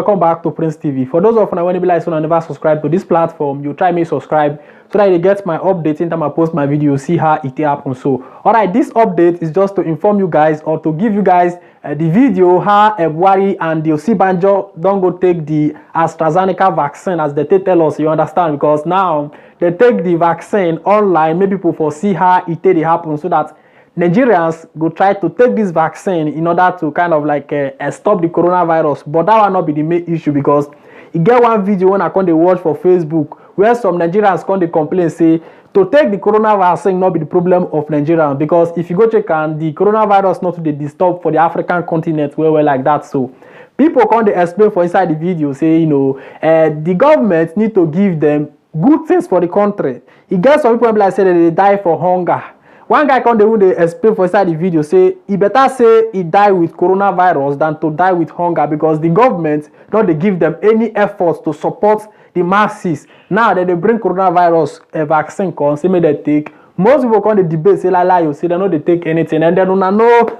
welcome back to Prince TV. For those of you when you like so never subscribe to this platform, you try me subscribe so that you get my updates in time I post my video, see how it happens. So alright, this update is just to inform you guys or to give you guys the video how Ebuari and the Osibanjo don't go take the AstraZeneca vaccine as they tell us, you understand, because now they take the vaccine online, maybe people for see how it happen so that Nigerians go try to take this vaccine in order to kind of like stop the coronavirus, but that will not be the main issue because you get one video when I come dey watch for Facebook where some Nigerians come dey complain say to take the coronavirus vaccine not be the problem of Nigerians because if you go check and the coronavirus not to dey disturb for the African continent well like that. So people come dey explain for inside the video say the government need to give them good things for the country. E get some people like say they die for hunger. One guy come dey explain for inside the video say he better say he die with coronavirus than to die with hunger because the government not dey give them any efforts to support the masses. Now that they bring coronavirus vaccine come say make they take. Most people come dey debate say lie you say they no dey take anything and then una know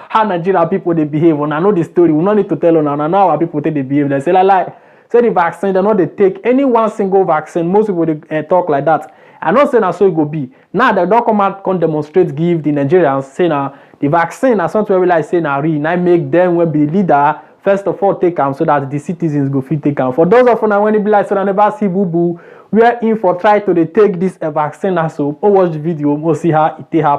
how Nigerian people dey behave. Una know the story. We no need to tell una know how our people take dey behave. They say lie. Say the vaccine they no dey take any one single vaccine. Most people dey talk like that. I know say na so it go be. Now they don't come out come demonstrate give the Nigerians say now the vaccine na something we like say na real. Now make them when be leader first of all take them so that the citizens go fit take them. For those of you when it be like say I never see boo boo, we are in for try to take this vaccine now. So watch the video, we'll see how it happen.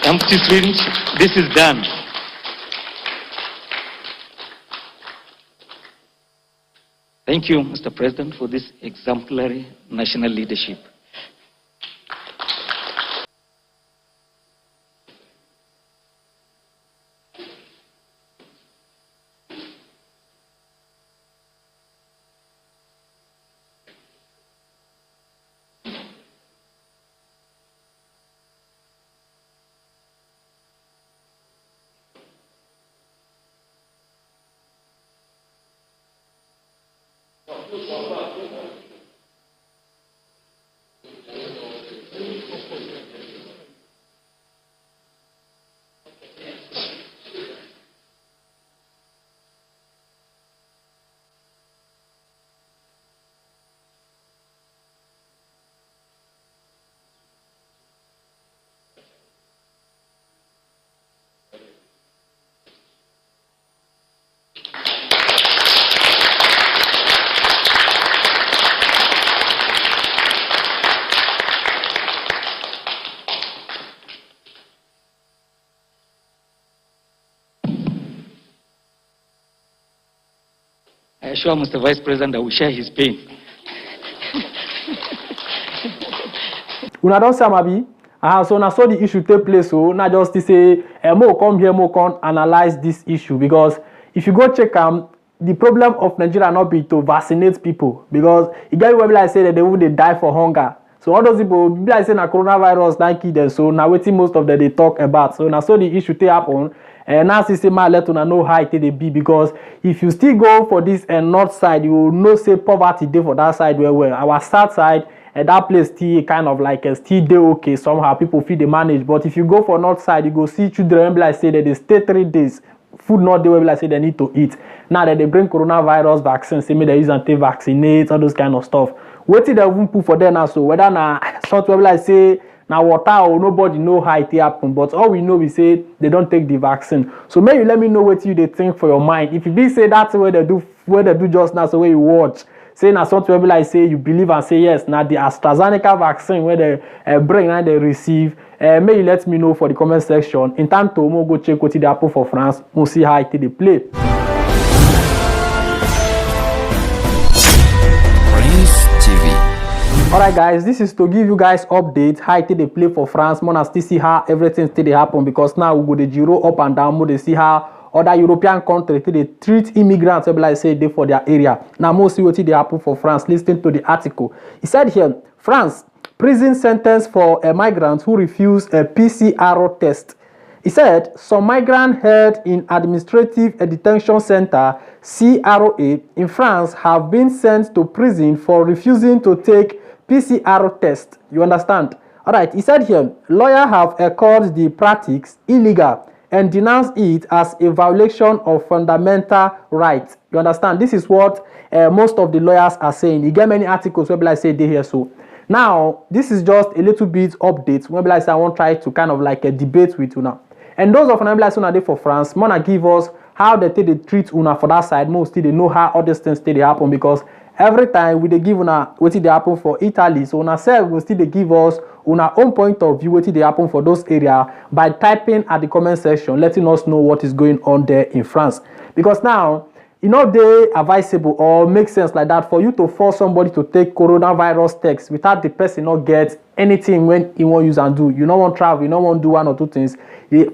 Empty syringe, this is done. Thank you, Mr. President, for this exemplary national leadership. assure Mr. Vice President that we share his pain. Una don say Mabi. So now so the issue take place. So not just to say, mo come here, mo come analyze this issue, because if you go check the problem of Nigeria not be to vaccinate people, because it get people like say that they would die for hunger. So all those people be like say na coronavirus that kill them. So now waiting most of them they talk about. So now so the issue take happen. And now system let una know how it they be, because if you still go for this north side, you will know say poverty there for that side where our south side. And that place still kind of like still dey okay somehow. People feel they manage. But if you go for north side, you go see children like say that they stay 3 days. Food not there like say they need to eat. Now that they bring coronavirus vaccine, say me they use and take vaccinate, all those kind of stuff. What did they even put for them now? So whether na something like say now water or nobody know how it happen. But all we know we say they don't take the vaccine. So maybe you let me know what you they think for your mind. If you be say that's where they do just now, so where you watch. Say na something like say you believe and say yes. Now the AstraZeneca vaccine where they bring and they receive. May you let me know for the comment section. In time to go check what they happen for France. We'll see how it they play. Alright guys, this is to give you guys update how it they play for France. Mona still see how everything still they happen, because now we go the giro up and down. More they see how other European countries they treat immigrants like say they for their area. Now most see what they happen for France. Listen to the article. He said here, France prison sentence for a migrant who refused a PCR test. He said some migrants held in administrative detention center CROA in France have been sent to prison for refusing to take PCR test. You understand? All right. He said here, lawyers have called the practice illegal and denounced it as a violation of fundamental rights. You understand? This is what most of the lawyers are saying. You get many articles where I say they here. So now this is just a little bit update. When I say I want to try to kind of like a debate with you now. And those of them like Una for France, wanna give us how they treat Una for that side. Mostly they know how all these things they happen, because every time we they give Una what they happen for Italy. So Una self will still they give us Una own point of view what they happen for those areas by typing at the comment section, letting us know what is going on there in France. Because now, you know, they advisable or make sense like that for you to force somebody to take coronavirus test without the person not get anything when he want use and do. You don't want travel, you don't want do one or two things.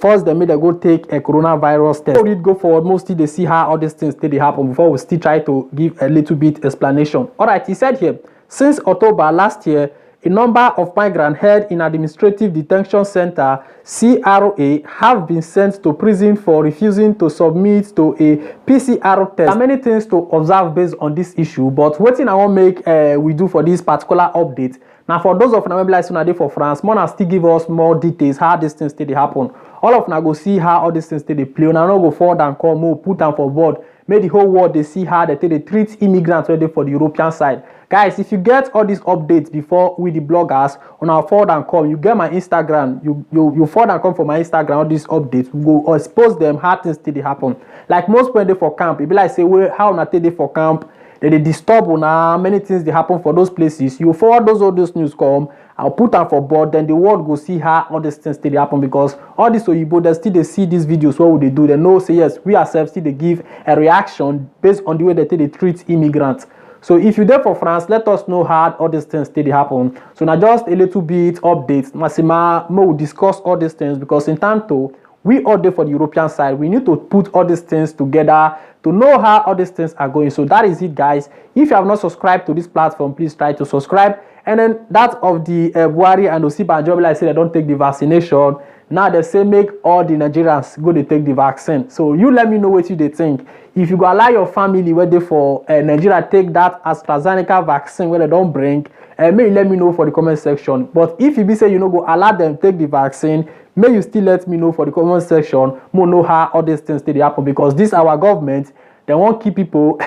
First, they made they go take a coronavirus test. Before we go forward, mostly they see how all these things they happen before we still try to give a little bit explanation. All right, he said here, since October last year, a number of migrants held in administrative detention center CROA have been sent to prison for refusing to submit to a PCR test. There are many things to observe based on this issue, but what thing I want make we do for this particular update. Now for those of them like Sunday for France, Mona still give us more details how these things they happen. All of them go see how all these things they play. Now no go forward and come more put them for board. Make the whole world they see how they treat immigrants ready for the European side. Guys, if you get all these updates before with the bloggers on our forward and come, you get my Instagram, you forward and come for my Instagram, all these updates, we go expose them how things still happen. Like most when they for camp, it be like say, well, how na they for camp, they disturb on many things they happen for those places. You forward all those news come, I'll put them for board, then the world go see how all these things still happen, because all these Oyibo, they still they see these videos, what would they do? They know say yes, we ourselves still they give a reaction based on the way that they treat immigrants. So if you're there for France, let us know how all these things still happen. So now just a little bit updates. Massima will discuss all these things, because in tanto we all there for the European side, we need to put all these things together to know how all these things are going. So that is it, guys. If you have not subscribed to this platform, please try to subscribe. And then that of the Buhari and Osibanjo, like I said, they don't take the vaccination. Now they say make all the Nigerians go to take the vaccine. So you let me know what you they think. If you go allow your family where they for Nigeria take that AstraZeneca vaccine where they don't bring, may you let me know for the comment section. But if you be say you know go allow them take the vaccine, may you still let me know for the comment section. More know how all these things they happen, because this our government, they won't keep people.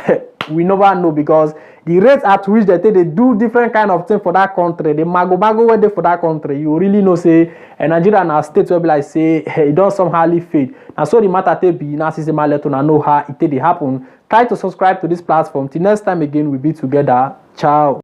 We never know, because the rate at which they do different kind of thing for that country, the mago where they for that country, you really know say Nigeria and our state where like say it don't somehow fade. And so the matter they be now see my let know how it they happen. Try to subscribe to this platform. Till next time again, we'll be together. Ciao.